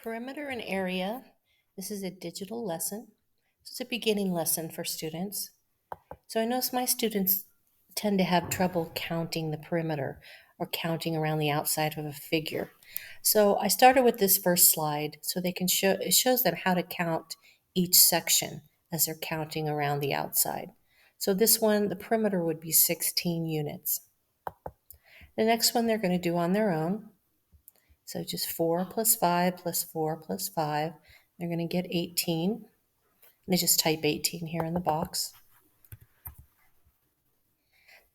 Perimeter and area. This is a digital lesson. This is a beginning lesson for students. So I notice my students tend to have trouble counting the perimeter or counting around the outside of a figure. So I started with this first slide so they can show it shows them how to count each section as they're counting around the outside. So this one, the perimeter would be 16 units. The next one they're going to do on their own. So just 4 plus 5 plus 4 plus 5. They're going to get 18. They just type 18 here in the box.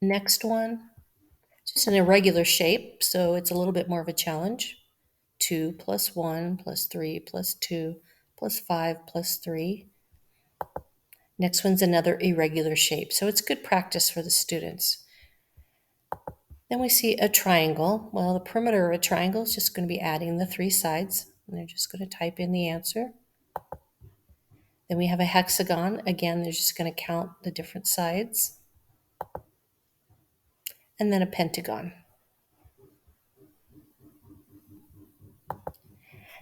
Next one, just an irregular shape, so it's a little bit more of a challenge. 2 plus 1 plus 3 plus 2 plus 5 plus 3. Next one's another irregular shape, so it's good practice for the students. Then we see a triangle. Well, the perimeter of a triangle is just going to be adding the 3 sides, and they're just going to type in the answer. Then we have a hexagon. Again, they're just going to count the different sides. And then a pentagon.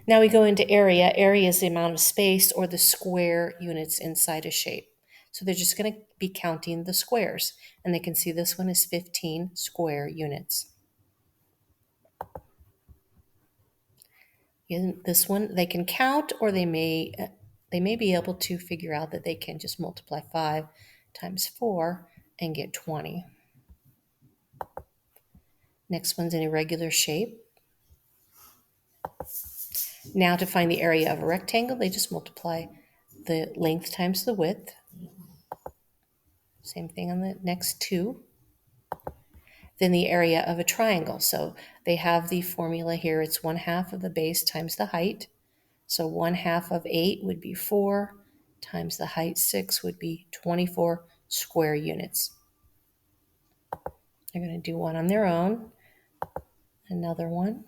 Now we go into area. Area is the amount of space or the square units inside a shape. So they're just going to be counting the squares. And they can see this one is 15 square units. In this one, they can count, or they may be able to figure out that they can just multiply 5 times 4 and get 20. Next one's an irregular shape. Now to find the area of a rectangle, they just multiply the length times the width. Same thing on the next two. Then the area of a triangle. So they have the formula here. It's 1/2 of the base times the height. So 1/2 of 8 would be 4 times the height 6 would be 24 square units. They're going to do one on their own, another one.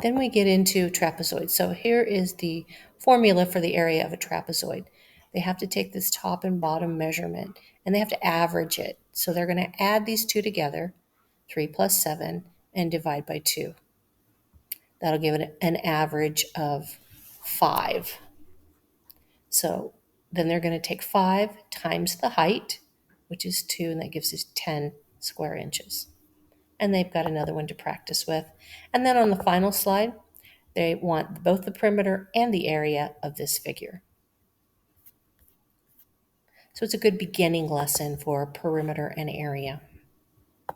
Then we get into trapezoid. So here is the formula for the area of a trapezoid. They have to take this top and bottom measurement and they have to average it. So they're going to add these two together, 3 plus 7, and divide by 2. That'll give it an average of 5. So then they're going to take 5 times the height, which is 2, and that gives us 10 square inches. And they've got another one to practice with. And then on the final slide, they want both the perimeter and the area of this figure. So it's a good beginning lesson for perimeter and area.